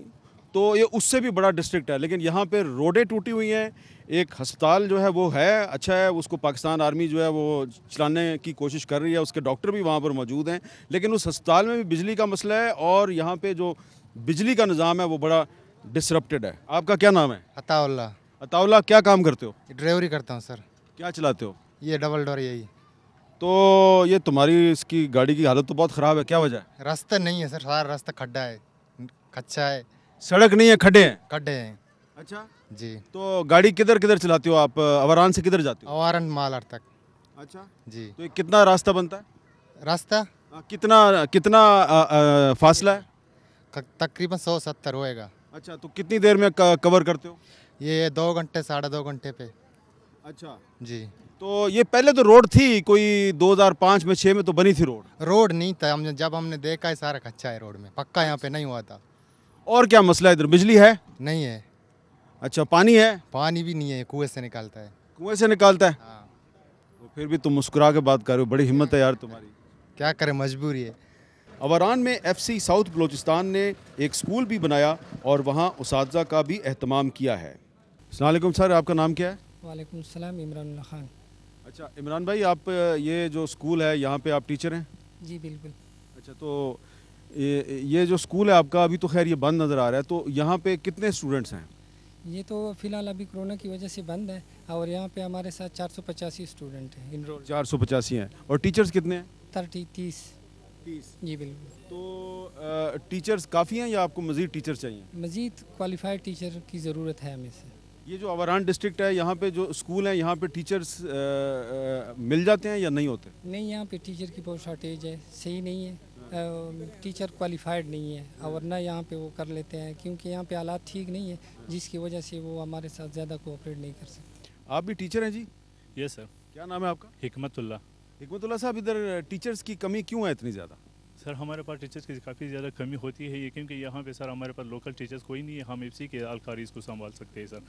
तो ये उससे भी बड़ा डिस्ट्रिक्ट है। लेकिन यहाँ पे रोडें टूटी हुई हैं। एक अस्पताल जो है वो है अच्छा है, उसको पाकिस्तान आर्मी जो है वो चलाने की कोशिश कर रही है, उसके डॉक्टर भी वहाँ पर मौजूद हैं। लेकिन उस अस्पताल में भी बिजली का मसला है और यहाँ पे जो बिजली का निज़ाम है वो बड़ा डिसरप्टेड है। आपका क्या नाम है? अताउल्ला। अताउल्ला, क्या काम करते हो? ड्राइवरी करता हूँ सर। क्या चलाते हो? ये डबल डोर यही। तो ये तुम्हारी इसकी गाड़ी की हालत तो बहुत ख़राब है, क्या वजह है? रास्ता नहीं है सर, सारा रास्ता खड्डा है, कच्चा है। सड़क नहीं है, खड्डे हैं? खड्डे हैं। अच्छा जी। तो गाड़ी किधर किधर चलाते हो आप? अवारान से किधर जाते हो? अवारन मालार तक। अच्छा जी। तो ये कितना रास्ता बनता है? रास्ता कितना कितना फासला है? तकरीबन 170 होएगा। अच्छा, तो कितनी देर में कवर करते हो? ये 2 घंटे 2.5 घंटे पे। अच्छा जी। तो ये पहले तो रोड थी, कोई 2005 में 6 में तो बनी थी रोड। रोड नहीं था, हमने जब हमने देखा है सारा कच्चा है रोड में, पक्का यहाँ पे नहीं हुआ था। और क्या मसला है इधर? बिजली है? नहीं है। अच्छा, पानी है? पानी भी नहीं है, कुएं से निकालता है। कुएं से निकालता है? तो फिर भी तुम मुस्कुरा के बात कर रहे हो, बड़ी हिम्मत है यार तुम्हारी। क्या करें, मजबूरी है। अवारान में FC साउथ बलूचिस्तान ने एक स्कूल भी बनाया और वहाँ उसातिज़ा का भी एहतमाम किया है। अस्सलाम वालेकुम सर, आपका नाम क्या है? वालेकुम सलाम, इमरान खान। अच्छा इमरान भाई, आप ये जो स्कूल है यहाँ पे आप टीचर हैं? जी बिल्कुल। अच्छा, तो ये जो स्कूल है आपका अभी तो खैर ये बंद नज़र आ रहा है, तो यहाँ पे कितने स्टूडेंट्स हैं? ये तो फ़िलहाल अभी कोरोना की वजह से बंद है और यहाँ पे हमारे साथ 485 स्टूडेंट हैं इनरोल। 485 हैं। और टीचर्स कितने हैं? 30 जी बिल्कुल। तो टीचर्स काफ़ी हैं या आपको मज़ीद टीचर चाहिए? मज़ीद क्वालिफाइड टीचर की ज़रूरत है हमें से। ये जो अवारान डिस्ट्रिक्ट है, यहाँ पे जो स्कूल है यहाँ पे टीचर्स मिल जाते हैं या नहीं होते? नहीं, यहाँ पे टीचर की बहुत शॉर्टेज है, सही नहीं है। टीचर क्वालिफाइड नहीं है और वरना यहाँ पे वो कर लेते हैं क्योंकि यहाँ पे हालात ठीक नहीं है, जिसकी वजह से वो हमारे साथ ज़्यादा कोऑपरेट नहीं कर सकते। आप भी टीचर हैं जी? Yes sir. क्या नाम है आपका? हिकमतुल्लाह। हिकमतुल्लाह साहब, इधर टीचर्स की कमी क्यों है इतनी ज़्यादा? सर हमारे पास टीचर्स की काफ़ी ज़्यादा कमी होती है ये क्योंकि यहाँ पे सर हमारे पास लोकल टीचर्स कोई नहीं है, हम FC के अलकारीज को संभाल सकते हैं सर।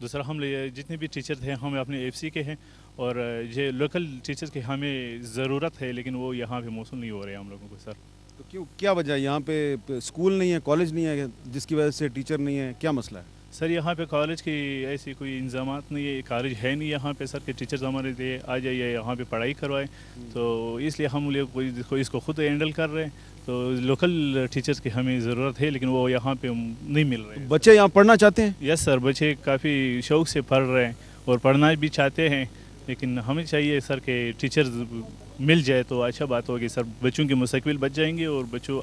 दूसरा हम जितने भी टीचर थे हम अपने FC के हैं और ये लोकल टीचर्स की हमें ज़रूरत है लेकिन वो यहाँ पे मौसूल नहीं हो रहे हैं हम लोगों को सर। तो क्यों, क्या वजह है? यहाँ पे स्कूल नहीं है, कॉलेज नहीं है, जिसकी वजह से टीचर नहीं है, क्या मसला है? सर यहाँ पे कॉलेज की ऐसी कोई इंतजामात नहीं है, कॉलेज है नहीं यहाँ पे सर के टीचर्स हमारे लिए आ जाइए यहाँ पे पढ़ाई करवाएं, तो इसलिए हम लोग इसको खुद हैंडल कर रहे हैं। तो लोकल टीचर्स की हमें ज़रूरत है लेकिन वो यहाँ पे नहीं मिल रहे हैं। बच्चे यहाँ पढ़ना चाहते हैं? यस सर, बच्चे काफ़ी शौक़ से पढ़ रहे हैं और पढ़ना भी चाहते हैं, लेकिन हमें चाहिए सर के टीचर्स मिल जाए तो अच्छा बात होगी सर। बच्चों के मुस्तकबिल बच जाएंगे और बच्चे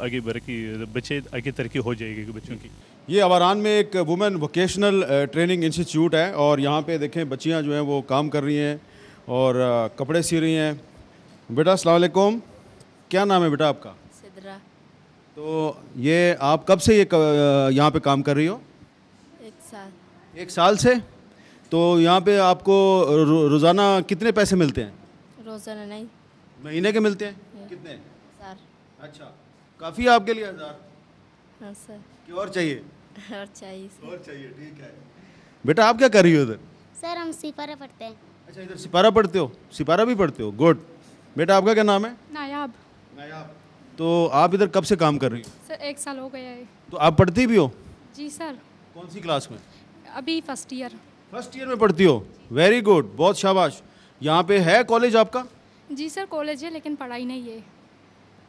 आगे तरक्की हो जाएगी बच्चों की। ये अवारान में एक वुमेन वोकेशनल ट्रेनिंग इंस्टीट्यूट है और यहाँ पे देखें बच्चियाँ जो हैं वो काम कर रही हैं और कपड़े सी रही हैं। बेटा अस्सलाम वालेकुम, क्या नाम है बेटा आपका? सिद्रा। तो ये आप कब से ये यहाँ पे काम कर रही हो? 1 साल। 1 साल से? तो यहाँ पे आपको रोज़ाना कितने पैसे मिलते हैं? रोज़ाना नहीं, महीने के मिलते हैं। कितने? 1000। अच्छा, काफ़ी है आपके लिए 1000? हाँ सर। कि और चाहिए? और चाहिए सर। और चाहिए, ठीक है। बेटा आप क्या कर रही हो इधर? सर हम सिपारा पढ़ते हैं। अच्छा, इधर सिपारा पढ़ते हो? सिपारा भी पढ़ते हो, गुड। बेटा आपका क्या नाम है? नायाब। नायाब। तो आप इधर कब से काम कर रही हो? सर 1 साल हो गया है। तो आप पढ़ती भी हो? जी सर। कौन सी क्लास में? अभी फर्स्ट ईयर। फर्स्ट ईयर में पढ़ती हो, वेरी गुड, बहुत शाबाश। यहाँ पे है कॉलेज आपका? जी सर, कॉलेज है लेकिन पढ़ाई नहीं है।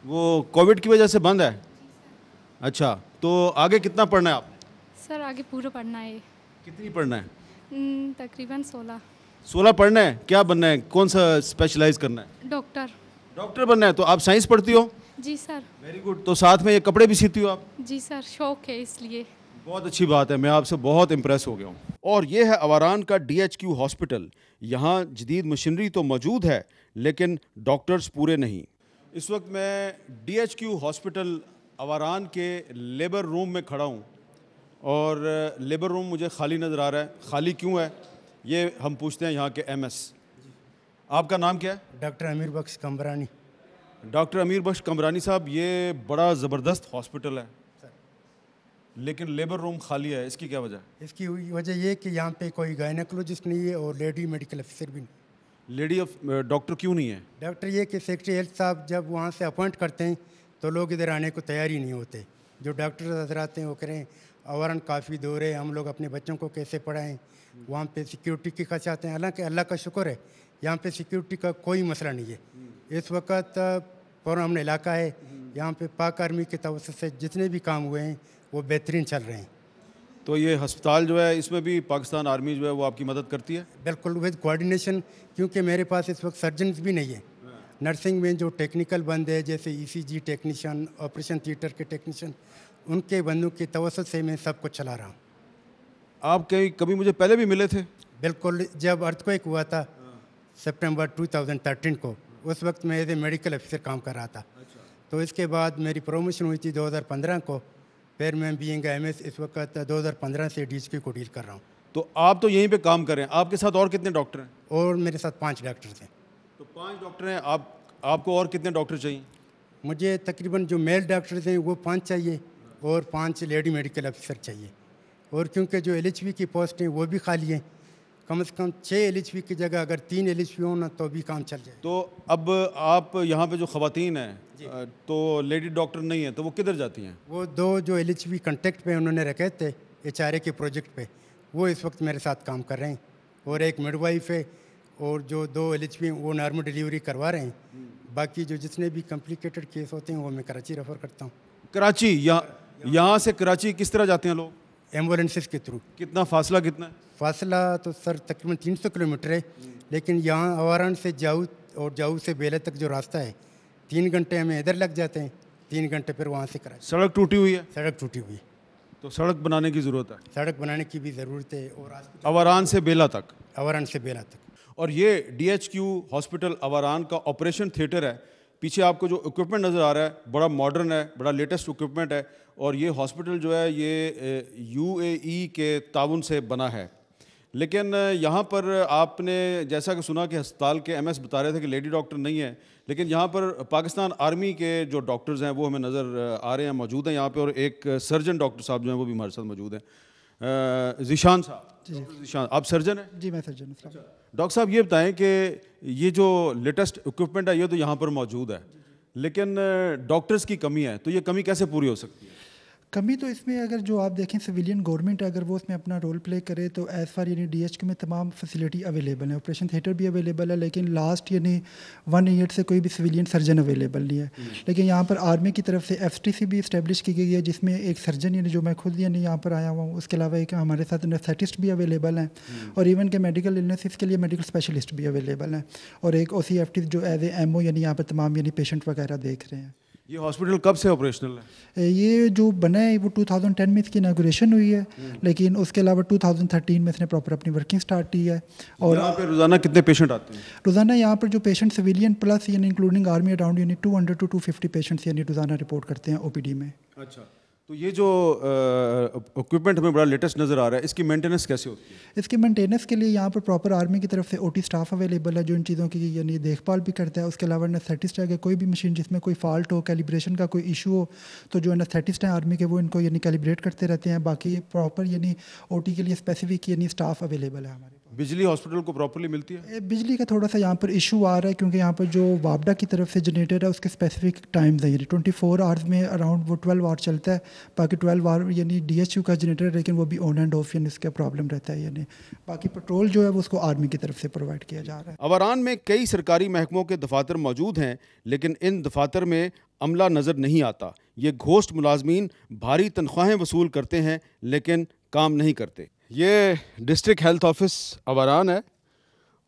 वो कोविड की वजह से बंद है? अच्छा, तो आगे कितना पढ़ना है आप? सर आगे पूरा पढ़ना है। कितनी पढ़ना है? तकरीबन 16। 16 पढ़ना है? क्या बनना है, कौन सा स्पेशलाइज करना है? डॉक्टर। डॉक्टर बनना है। तो आप साइंस पढ़ती हो? जी सर। Very good. तो साथ में ये कपड़े भी सीती हो आप? जी सर, शौक है इसलिए। बहुत अच्छी बात है, मैं आपसे बहुत इम्प्रेस हो गया हूँ। और ये है अवारान का DHQ हॉस्पिटल। यहाँ जदीद मशीनरी तो मौजूद है लेकिन डॉक्टर्स पूरे नहीं। इस वक्त मैं DHQ हॉस्पिटल अवारान के लेबर रूम में खड़ा हूँ और लेबर रूम मुझे खाली नज़र आ रहा है। खाली क्यों है ये हम पूछते हैं यहाँ के MS। आपका नाम क्या है? डॉक्टर अमीर बख्श कमरानी। डॉक्टर अमीर बख्श कमरानी साहब, ये बड़ा ज़बरदस्त हॉस्पिटल है लेकिन लेबर रूम खाली है, इसकी क्या वजह है? इसकी वजह ये कि यहाँ पे कोई गायनेकोलॉजिस्ट नहीं है और लेडी मेडिकल ऑफिसर भी नहीं। लेडी डॉक्टर क्यों नहीं है? डॉक्टर ये कि सेक्रेटरी हेल्थ साहब जब वहाँ से अपॉइंट करते हैं तो लोग इधर आने को तैयार ही नहीं होते। जो डॉक्टर नजर आते हैं वो करें अवारन काफ़ी दूर है, हम लोग अपने बच्चों को कैसे पढ़ाएं। वहाँ पे सिक्योरिटी की खर्चाते हैं, हालांकि अल्लाह का शुक्र है यहाँ पे सिक्योरिटी का कोई मसला नहीं है। इस वक्त पुरअमन इलाका है, यहाँ पे पाक आर्मी के तवज्जुह से जितने भी काम हुए हैं वो बेहतरीन चल रहे हैं। तो ये अस्पताल जो है इसमें भी पाकिस्तान आर्मी जो है वो आपकी मदद करती है? बिल्कुल, विद कोऑर्डिनेशन, क्योंकि मेरे पास इस वक्त सर्जन भी नहीं है। नर्सिंग में जो टेक्निकल बंद है जैसे ECG टेक्नीशियन, ऑपरेशन थिएटर के टेक्नीशियन, उनके बंदों की तवज्जुह से मैं सब कुछ चला रहा हूँ। आप कभी मुझे पहले भी मिले थे? बिल्कुल, जब अर्थक्वेक हुआ था सितंबर 2013 को। उस वक्त मैं एज ए मेडिकल ऑफिसर काम कर रहा था। तो इसके बाद मेरी प्रमोशन हुई थी 2015 को। फिर मैं बीइंग एमएस इस वक्त 2015 से डीएचक्यू को डील कर रहा हूँ। तो आप तो यहीं पे काम कर रहे हैं, आपके साथ और कितने डॉक्टर हैं? और मेरे साथ 5 डॉक्टर हैं। तो 5 डॉक्टर हैं, आपको और कितने डॉक्टर चाहिए? मुझे तकरीबन जो मेल डॉक्टर्स हैं वो 5 चाहिए और 5 लेडी मेडिकल ऑफिसर चाहिए। और क्योंकि जो एलएचबी की पोस्ट हैं वो भी खाली हैं, कम से कम 6 एलएचबी की जगह अगर 3 एलएचबी हो ना तो भी काम चल जाए। तो अब आप यहाँ पे जो ख़वातीन हैं तो लेडी डॉक्टर नहीं है, तो वो किधर जाती हैं? वो 2 जो एलएचबी कॉन्टेक्ट पे उन्होंने रखे थे एचआरए के प्रोजेक्ट पे, वो इस वक्त मेरे साथ काम कर रहे हैं। और एक मिडवाइफ है और जो 2 एलएचबी वो नॉर्मल डिलीवरी करवा रहे हैं। बाकी जो जितने भी कॉम्प्लिकेटेड केस होते हैं वो मैं कराची रेफ़र करता हूँ। कराची? यहाँ से कराची किस तरह जाते हैं लोग? एम्बुलेंसेस के थ्रू। कितना फासला कितना है? फासला तो सर तकरीबन 300 किलोमीटर है, लेकिन यहाँ अवारान से जाऊ और जाऊ से बेले तक जो रास्ता है 3 घंटे हमें इधर लग जाते हैं, 3 घंटे फिर वहाँ से कराची। सड़क टूटी हुई है? सड़क टूटी हुई है, तो सड़क बनाने की ज़रूरत है। सड़क बनाने की भी ज़रूरत है। और अवारान से बेला तक? अवारान से बेला तक। और ये डीएचक्यू हॉस्पिटल अवारान का ऑपरेशन थिएटर है। पीछे आपको जो इक्विपमेंट नज़र आ रहा है बड़ा मॉडर्न है, बड़ा लेटेस्ट इक्विपमेंट है। और ये हॉस्पिटल जो है ये यूएई के ताउन से बना है। लेकिन यहाँ पर आपने जैसा कि सुना कि अस्पताल के एमएस बता रहे थे कि लेडी डॉक्टर नहीं है, लेकिन यहाँ पर पाकिस्तान आर्मी के जो डॉक्टर्स हैं वो हमें नज़र आ रहे हैं, मौजूद हैं यहाँ पे। और एक सर्जन डॉक्टर साहब जो हैं वो भी हमारे साथ मौजूद हैं, ज़ीशान साहब। ज़ीशान, आप सर्जन हैं? जी मैं सर्जन हूँ। डॉक्टर साहब ये बताएं कि ये जो लेटेस्ट इक्विपमेंट है ये तो यहाँ पर मौजूद है, लेकिन डॉक्टर्स की कमी है, तो ये कमी कैसे पूरी हो सकती है? कमी तो इसमें अगर जो आप देखें सिविलियन गवर्नमेंट अगर वो उसमें अपना रोल प्ले करे तो एज़ फार यानी डीएचक्यू में तमाम फैसिलिटी अवेलेबल है, ऑपरेशन थिएटर भी अवेलेबल है, लेकिन लास्ट यानी 1 ईयर से कोई भी सिविलियन सर्जन अवेलेबल नहीं है। लेकिन यहाँ पर आर्मी की तरफ से एफटीसी भी इस्टेब्लिश की गई है जिसमें एक सर्जन यानी जो मैं खुद यानी यहाँ पर आया हुआ हूँ, उसके अलावा एक हमारे साथ एनेस्थेटिस्ट भी अवेलेबल हैं और इवन के मेडिकल इलनेसिस के लिए मेडिकल स्पेशलिस्ट भी अवेलेबल हैं और एक OCFT जो एज ए MO यानी यहाँ पर तमाम यानी पेशेंट वगैरह देख रहे हैं। ये हॉस्पिटल कब से ऑपरेशनल है? ये जो बना है वो 2010 में इसकी इनॉग्रेशन हुई है, लेकिन उसके अलावा 2013 में इसने प्रॉपर अपनी वर्किंग स्टार्ट की है। और यहाँ पे रोज़ाना कितने पेशेंट आते हैं? रोज़ाना यहाँ पर जो पेशेंट सिविलियन प्लस यानी इंक्लूडिंग आर्मी अराउंड यानी 200 to 250 पेशेंट्स यानी रोज़ाना रिपोर्ट करते हैं OPD में। अच्छा, तो ये जो इक्विपमेंट हमें बड़ा लेटेस्ट नज़र आ रहा है, इसकी मेंटेनेंस कैसे होती है? इसकी मेंटेनेंस के लिए यहाँ पर प्रॉपर आर्मी की तरफ से OT स्टाफ अवेलेबल है जो इन चीज़ों की यानी देखभाल भी करता है। उसके अलावा एनेस्थेटिस्ट है कि कोई भी मशीन जिसमें कोई फॉल्ट हो, कैलिब्रेशन का कोई इशू हो, तो जो एनेस्थेटिस्ट हैं आर्मी के वो इनको यानी कैलिब्रेट करते रहते हैं। बाकी प्रॉपर यानी OT के लिए स्पेसिफिक यानी स्टाफ अवेलेबल है हमारे। बिजली हॉस्पिटल को प्रॉपर्ली मिलती है? बिजली का थोड़ा सा यहाँ पर इशू आ रहा है क्योंकि यहाँ पर जो वापडा की तरफ से जनरेटर है उसके स्पेसिफिक टाइम्स है, यानी 24 आवर्स में अराउंड वो 12 आवर चलता है, बाकी 12 आवर यानी DHU का जनरेटर है लेकिन वो भी ऑन एंड ऑफ यानी इसका प्रॉब्लम रहता है। यानी बाकी पेट्रोल जो है वो उसको आर्मी की तरफ से प्रोवाइड किया जा रहा है। अवारान में कई सरकारी महकमों के दफातर मौजूद हैं, लेकिन इन दफातर में अमला नज़र नहीं आता। ये घोस्ट मुलाजमीन भारी तनख्वाहें वसूल करते हैं लेकिन काम नहीं करते। ये डिस्ट्रिक्ट हेल्थ ऑफिस अवारान है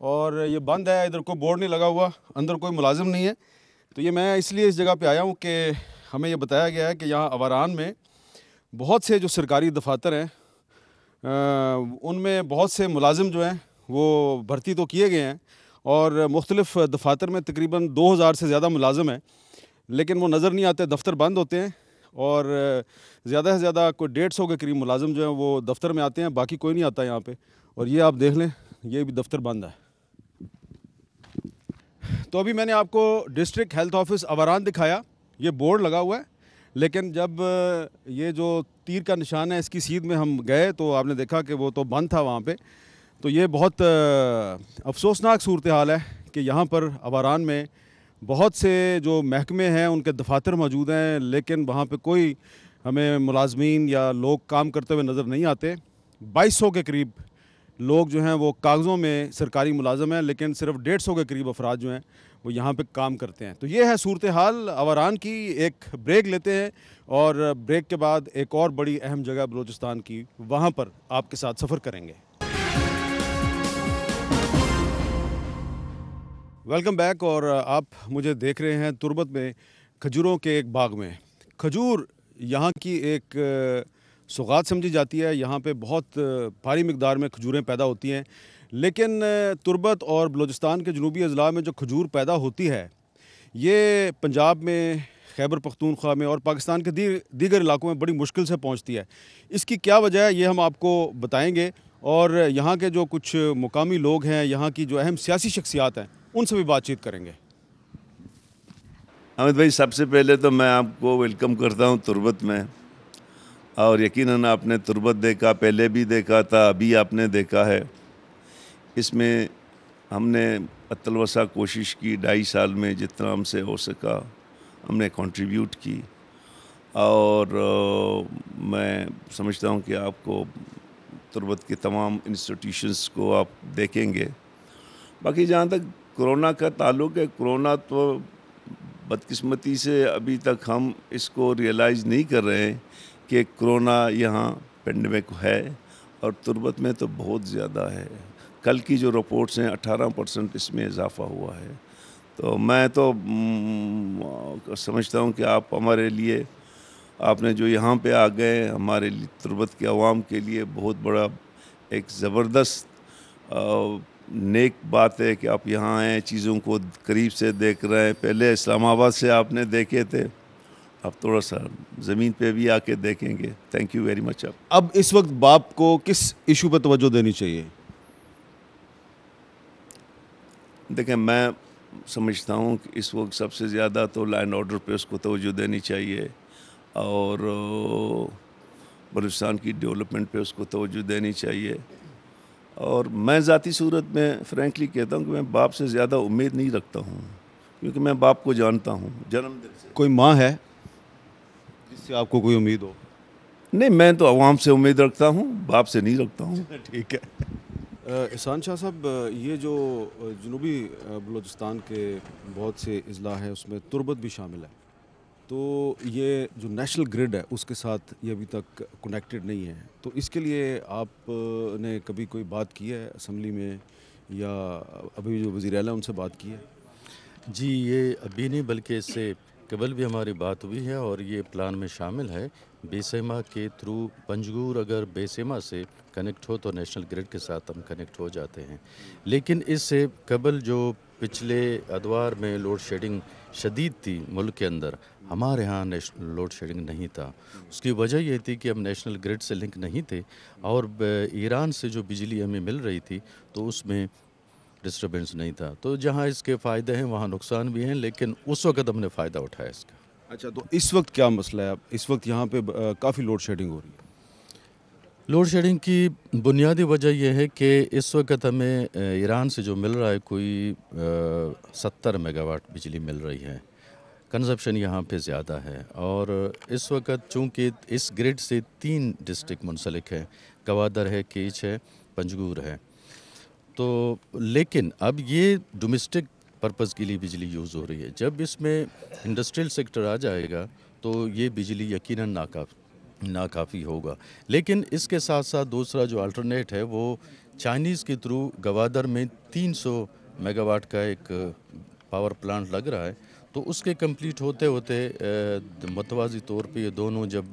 और ये बंद है, इधर कोई बोर्ड नहीं लगा हुआ, अंदर कोई मुलाजिम नहीं है। तो ये मैं इसलिए इस जगह पे आया हूँ कि हमें ये बताया गया है कि यहाँ अवारान में बहुत से जो सरकारी दफातर हैं उनमें बहुत से मुलाजिम जो हैं वो भर्ती तो किए गए हैं और मुख्तलिफ़ दफातर में तकरीबन 2000 से ज़्यादा मुलाजिम हैं, लेकिन वो नज़र नहीं आते, दफ्तर बंद होते हैं और ज़्यादा से ज़्यादा कोई 150 के करीब मुलाजिम जो हैं वो दफ्तर में आते हैं, बाकी कोई नहीं आता यहाँ पे। और ये आप देख लें, ये भी दफ्तर बंद है। तो अभी मैंने आपको डिस्ट्रिक्ट हेल्थ ऑफिस अवारान दिखाया, ये बोर्ड लगा हुआ है, लेकिन जब ये जो तीर का निशान है इसकी सीध में हम गए तो आपने देखा कि वो तो बंद था वहाँ पे। तो ये बहुत अफसोसनाक सूरत हाल है कि यहाँ पर अवारान में बहुत से जो महकमे हैं उनके दफातर मौजूद हैं, लेकिन वहाँ पे कोई हमें मुलाजमीन या लोग काम करते हुए नज़र नहीं आते। 2200 के करीब लोग जो हैं वो कागज़ों में सरकारी मुलाजम हैं, लेकिन सिर्फ 150 के करीब अफराद जो हैं वो यहाँ पे काम करते हैं। तो ये है सूरत हाल अवारान की। एक ब्रेक लेते हैं और ब्रेक के बाद एक और बड़ी अहम जगह बलूचिस्तान की, वहाँ पर आपके साथ सफ़र करेंगे। Welcome back. और आप मुझे देख रहे हैं तुर्बत में खजूरों के एक बाग में। खजूर यहाँ की एक सौगात समझी जाती है। यहाँ पे बहुत भारी मिकदार में खजूरें पैदा होती हैं, लेकिन तुर्बत और बलूचिस्तान के जनूबी अजला में जो खजूर पैदा होती है ये पंजाब में, खैबर पख्तूनख्वा में और पाकिस्तान के दीगर इलाकों में बड़ी मुश्किल से पहुँचती है। इसकी क्या वजह है ये हम आपको बताएँगे, और यहाँ के जो कुछ मुकामी लोग हैं, यहाँ की जो अहम सियासी शख्सियात हैं, उनसे भी बातचीत करेंगे। अमित भाई, सबसे पहले तो मैं आपको वेलकम करता हूँ तुर्बत में, और यकीनन आपने तुर्बत देखा, पहले भी देखा था, अभी आपने देखा है। इसमें हमने अतलवसा कोशिश की 2.5 साल में, जितना हमसे हो सका हमने कंट्रीब्यूट की, और मैं समझता हूँ कि आपको तुर्बत के तमाम इंस्टीट्यूशंस को आप देखेंगे। बाकी जहाँ तक कोरोना का ताल्लुक़ है, कोरोना तो बदकिस्मती से अभी तक हम इसको रियलाइज़ नहीं कर रहे हैं कि कोरोना यहाँ पेंडेमिक है, और तुर्बत में तो बहुत ज़्यादा है। कल की जो रिपोर्ट्स हैं 18% इसमें इजाफ़ा हुआ है। तो मैं तो समझता हूँ कि आप हमारे लिए, आपने जो यहाँ पे आ गए, हमारे लिए, तुर्बत के अवाम के लिए बहुत बड़ा एक ज़बरदस्त नेक बात है कि आप यहाँ आए, चीज़ों को करीब से देख रहे हैं। पहले इस्लामाबाद से आपने देखे थे, अब थोड़ा सा ज़मीन पे भी आके देखेंगे। Thank you very much. अब इस वक्त बाप को किस इशू पर तवज्जो देनी चाहिए? देखें, मैं समझता हूँ कि इस वक्त सबसे ज़्यादा तो लॉ एंड ऑर्डर पे उसको तवज्जो देनी चाहिए, और बलूचिस्तान की डेवलपमेंट पे उसको तवज्जो देनी चाहिए। और मैं ज़ाती सूरत में फ्रैंकली कहता हूँ कि मैं बाप से ज़्यादा उम्मीद नहीं रखता हूँ, क्योंकि मैं बाप को जानता हूँ जन्मदिन से। कोई माँ है जिससे आपको कोई उम्मीद हो? नहीं, मैं तो अवाम से उम्मीद रखता हूँ, बाप से नहीं रखता हूँ। ठीक है। एहसान शाह साहब, ये जो जनूबी बलूचिस्तान के बहुत से अजला है उसमें तुर्बत भी शामिल है, तो ये जो नेशनल ग्रिड है उसके साथ ये अभी तक कनेक्टेड नहीं है, तो इसके लिए आपने कभी कोई बात की है असम्बली में, या अभी जो वज़ीर आला उनसे बात की है? जी, ये अभी नहीं बल्कि इससे कबल भी हमारी बात हुई है, और ये प्लान में शामिल है। बेसेमा के थ्रू पंजगूर अगर बेसेमा से कनेक्ट हो तो नेशनल ग्रिड के साथ हम कनेक्ट हो जाते हैं। लेकिन इससे कबल जो पिछले अदवार में लोड शेडिंग शदीद थी मुल्क के अंदर, हमारे यहाँ लोड शेडिंग नहीं था। उसकी वजह ये थी कि हम नेशनल ग्रिड से लिंक नहीं थे, और ईरान से जो बिजली हमें मिल रही थी तो उसमें डिस्टर्बेंस नहीं था। तो जहाँ इसके फ़ायदे हैं वहाँ नुकसान भी हैं, लेकिन उस वक़्त हमने फ़ायदा उठाया इसका। अच्छा, तो इस वक्त क्या मसला है? इस वक्त यहाँ पे काफ़ी लोड शेडिंग हो रही है। लोड शेडिंग की बुनियादी वजह यह है कि इस वक्त हमें ईरान से जो मिल रहा है कोई 70 मेगावाट बिजली मिल रही है। कंजप्शन यहाँ पे ज़्यादा है, और इस वक्त चूँकि इस ग्रिड से 3 डिस्ट्रिक्ट मुंसलिक है, गवादर है, केच है, पंजगूर है। तो लेकिन अब ये डोमेस्टिक पर्पज़ के लिए बिजली यूज़ हो रही है। जब इसमें इंडस्ट्रियल सेक्टर आ जाएगा तो ये बिजली यकीनन नाकाफ़ी होगा। लेकिन इसके साथ साथ दूसरा जो अल्टरनेट है वो चाइनीज़ के थ्रू गवादर में 300 मेगावाट का एक पावर प्लांट लग रहा है। तो उसके कंप्लीट होते होते मतवाज़ी तौर पे ये दोनों जब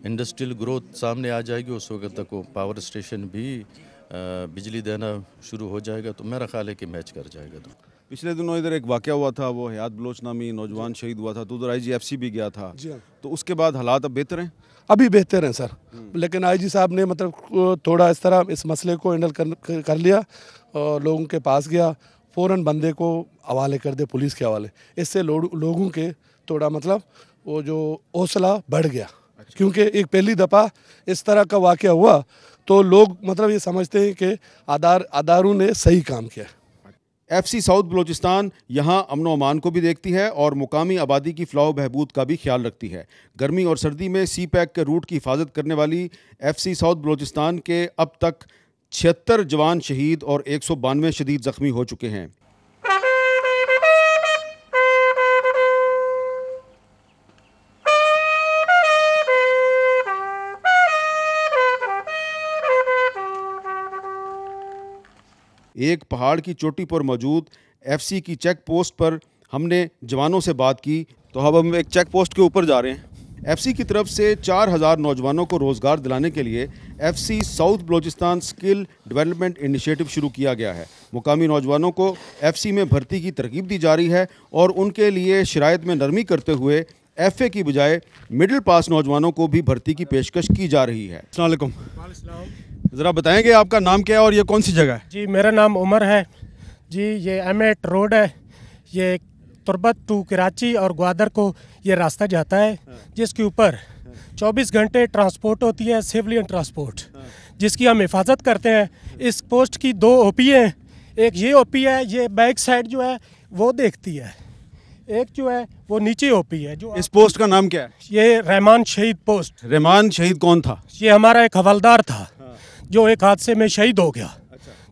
इंडस्ट्रियल ग्रोथ सामने आ जाएगी उस वक्त तक वो पावर स्टेशन भी बिजली देना शुरू हो जाएगा। तो मेरा ख्याल है कि मैच कर जाएगा। तो पिछले दिनों इधर एक वाक़या हुआ था, वो हयात बलोच नामी नौजवान शहीद हुआ था, तो उधर IGFC भी गया था। जी हाँ। तो उसके बाद हालात अब बेहतर हैं? अभी बेहतर हैं सर, लेकिन IG साहब ने मतलब थोड़ा इस तरह इस मसले को हैंडल कर लिया, और लोगों के पास गया, फ़ौरन बंदे को हवाले कर दे पुलिस के हवाले। इससे लोगों के थोड़ा मतलब वो जो हौसला बढ़ गया। अच्छा। क्योंकि एक पहली दफ़ा इस तरह का वाक़या हुआ तो लोग मतलब ये समझते हैं कि अदारों ने सही काम किया। FC साउथ बलूचिस्तान यहाँ अमन अमान को भी देखती है और मुकामी आबादी की फलाह बहबूद का भी ख्याल रखती है। गर्मी और सर्दी में CPEC के रूट की हिफाजत करने वाली FC साउथ बलूचिस्तान के अब तक 76 जवान शहीद और 192 शदीद ज़ख्मी हो चुके हैं। एक पहाड़ की चोटी पर मौजूद FC की चेक पोस्ट पर हमने जवानों से बात की। तो अब हम एक चेक पोस्ट के ऊपर जा रहे हैं। एफसी की तरफ से 4000 नौजवानों को रोज़गार दिलाने के लिए FC south Balochistan skill development initiative शुरू किया गया है। मुकामी नौजवानों को एफसी में भर्ती की तरकीब दी जा रही है और उनके लिए शराइत में नरमी करते हुए एफए की बजाय मिडिल पास नौजवानों को भी भर्ती की पेशकश की जा रही है। अस्सलाम वालेकुम। ज़रा बताएंगे आपका नाम क्या है और ये कौन सी जगह है? जी मेरा नाम उमर है जी। ये M8 रोड है, ये तुरबत टू कराची और ग्वादर को ये रास्ता जाता है, जिसके ऊपर 24 घंटे ट्रांसपोर्ट होती है, सिविलियन ट्रांसपोर्ट, जिसकी हम हिफाजत करते हैं। इस पोस्ट की 2 OP हैं, एक ये OP है, ये बैक साइड जो है वो देखती है, एक जो है वो नीचे OP है। जो इस पोस्ट का नाम क्या है? ये रहमान शहीद पोस्ट। रहमान शहीद कौन था? ये हमारा एक हवलदार था जो एक हादसे में शहीद हो गया।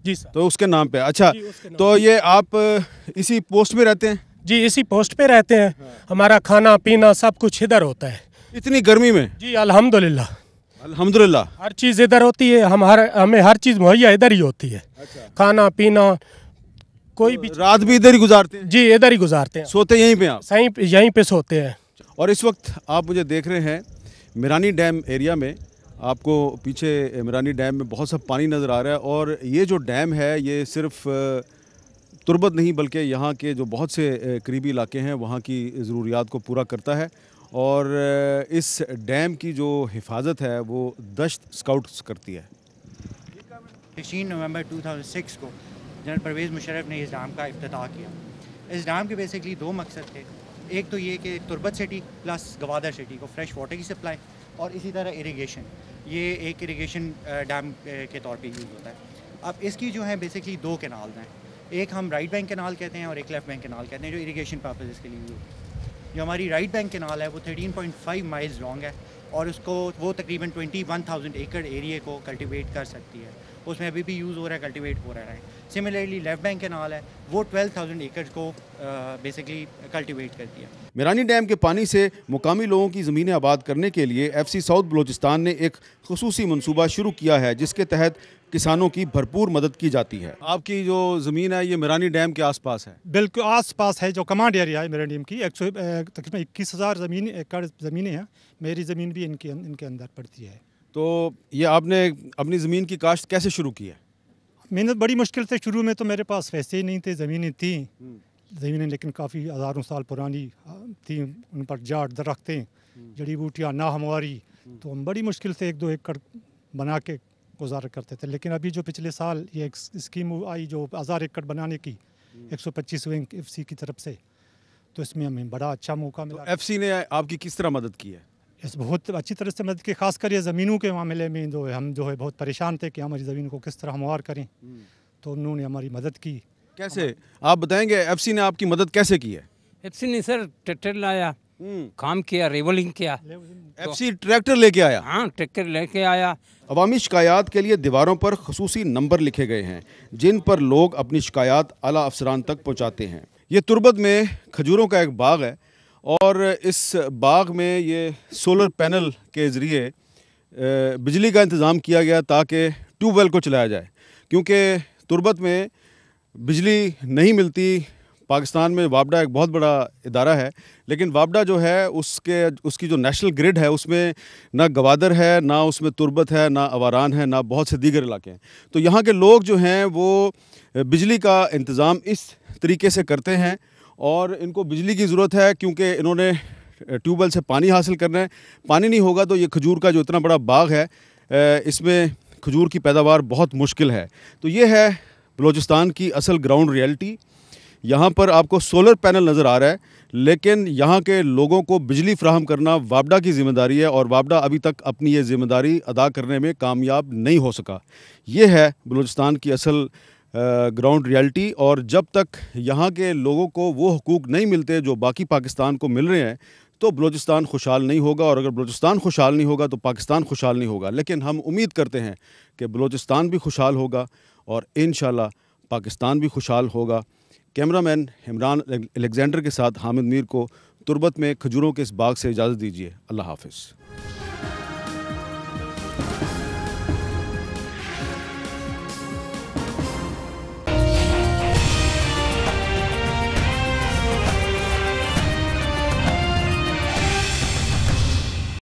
जी सर। तो उसके नाम पे। अच्छा, तो ये आप इसी पोस्ट में रहते हैं? जी इसी पोस्ट पे रहते हैं। हमारा खाना पीना सब कुछ इधर होता है। इतनी गर्मी में? जी अल्हम्दुलिल्लाह। अल्हम्दुलिल्लाह। हर चीज़ इधर होती है, हमें हर चीज़ मुहैया इधर ही होती है। खाना पीना कोई भी। रात भी इधर ही गुजारते हैं? जी इधर ही गुजारते हैं। सोते यहीं पे आप? यहीं पे सोते हैं। और इस वक्त आप मुझे देख रहे हैं मिरानी डैम एरिया में। आपको पीछे मिरानी डैम में बहुत सा पानी नज़र आ रहा है और ये जो डैम है ये सिर्फ तुरबत नहीं बल्कि यहाँ के जो बहुत से करीबी इलाके हैं वहाँ की ज़रूरियात को पूरा करता है। और इस डैम की जो हिफाजत है वो दश्त स्काउट्स करती है। 16 नवंबर 2006 को जनरल परवेज़ मुशर्रफ ने इस डैम का इफ्तिताह किया। इस डैम के बेसिकली 2 मकसद थे। एक तो ये कि तुरबत सिटी प्लस गवादर सिटी को फ्रेश वाटर की सप्लाई और इसी तरह इरिगेशन, ये एक इरिगेशन डैम के तौर पे यूज़ होता है। अब इसकी जो है बेसिकली 2 कैनाल हैं, एक हम राइट बैंक कैनाल कहते हैं और एक लेफ़्ट बैंक कैनाल कहते हैं, जो इरिगेशन पर्पज़ के लिए यूज़ होता है। जो हमारी राइट बैंक कैनाल है वो 13.5 माइल्स लॉन्ग है और उसको वो तकरीबन 21,000 एकड़ एरिया को कल्टिवेट कर सकती है। उसमें अभी भी यूज़ हो रहा है, कल्टिवेट हो रहा है। सिमिलरली लेफ़्ट बैंक कैनाल है वो 12,000 एकड़ को बेसिकली कल्टिवेट करती है। मिरानी डैम के पानी से मुकामी लोगों की ज़मीनें आबाद करने के लिए एफसी साउथ बलोचिस्तान ने एक खुसूसी मनसूबा शुरू किया है जिसके तहत किसानों की भरपूर मदद की जाती है। आपकी जो ज़मीन है ये मिरानी डैम के आसपास है? बिल्कुल आसपास है। जो कमांड एरिया है मिरानी डैम की तकरीबन 21,000 एकड़ ज़मीनें हैं। मेरी ज़मीन भी इनके अंदर पड़ती है। तो ये आपने अपनी ज़मीन की काश्त कैसे शुरू की है? मेहनत बड़ी मुश्किल से। शुरू में तो मेरे पास पैसे ही नहीं थे, ज़मीनें थी ज़मीनें लेकिन काफ़ी हज़ारों साल पुरानी थी, उन पर जाट दरख्तें, जड़ी बूटियाँ नाहमवारी, तो हम बड़ी मुश्किल से 1-2 एकड़ बना के गुजारा करते थे। लेकिन अभी जो पिछले साल ये एक स्कीम आई जो 1000 एकड़ बनाने की 125वें एफसी की तरफ से, तो इसमें हमें बड़ा अच्छा मौका मिला। तो एफसी ने आपकी किस तरह मदद की है? इस बहुत अच्छी तरह से मदद की, खासकर ये ज़मीनों के मामले में जो है हम जो है बहुत परेशान थे कि हमारी ज़मीन को किस तरह हमवार करें, तो उन्होंने हमारी मदद की। कैसे आप बताएंगे एफसी ने आपकी मदद कैसे की है? एफसी ने सर ट्रैक्टर लाया, काम किया, रेवलिंग किया। एफसी ट्रैक्टर लेके आया? हाँ ट्रैक्टर लेके आया। अवामी शिकायत के लिए दीवारों पर खसूसी नंबर लिखे गए हैं जिन पर लोग अपनी शिकायत आला अफसरान तक पहुँचाते हैं। ये तुरबत में खजूरों का एक बाग है और इस बाग में ये सोलर पैनल के ज़रिए बिजली का इंतज़ाम किया गया ताकि ट्यूबवेल को चलाया जाए, क्योंकि तुरबत में बिजली नहीं मिलती। पाकिस्तान में वापडा एक बहुत बड़ा इदारा है, लेकिन वापडा जो है उसकी जो नेशनल ग्रिड है उसमें ना गवादर है, ना उसमें तुरबत है, ना अवारान है, ना बहुत से दीगर इलाके हैं। तो यहाँ के लोग जो हैं वो बिजली का इंतज़ाम इस तरीके से करते हैं और इनको बिजली की ज़रूरत है क्योंकि इन्होंने ट्यूबवेल से पानी हासिल करना है। पानी नहीं होगा तो ये खजूर का जो इतना बड़ा बाग है इसमें खजूर की पैदावार बहुत मुश्किल है। तो ये है बलूचिस्तान की असल ग्राउंड रियलिटी। यहाँ पर आपको सोलर पैनल नज़र आ रहा है, लेकिन यहाँ के लोगों को बिजली फ़राहम करना वापडा की ज़िम्मेदारी है और वापडा अभी तक अपनी ये ज़िम्मेदारी अदा करने में कामयाब नहीं हो सका। ये है बलूचिस्तान की असल ग्राउंड रियलिटी। और जब तक यहाँ के लोगों को वो हुकूक नहीं मिलते जो बाकी पाकिस्तान को मिल रहे हैं तो बलूचिस्तान खुशहाल नहीं होगा, और अगर बलूचिस्तान खुशहाल नहीं होगा तो पाकिस्तान खुशहाल नहीं होगा। लेकिन हम उम्मीद करते हैं कि बलूचिस्तान भी खुशहाल होगा और इंशाल्लाह पाकिस्तान भी खुशहाल होगा। कैमरामैन इमरान अलेक्जेंडर के साथ हामिद मीर को तुरबत में खजूरों के इस बाग से इजाज़त दीजिए। अल्लाह हाफ़िज़।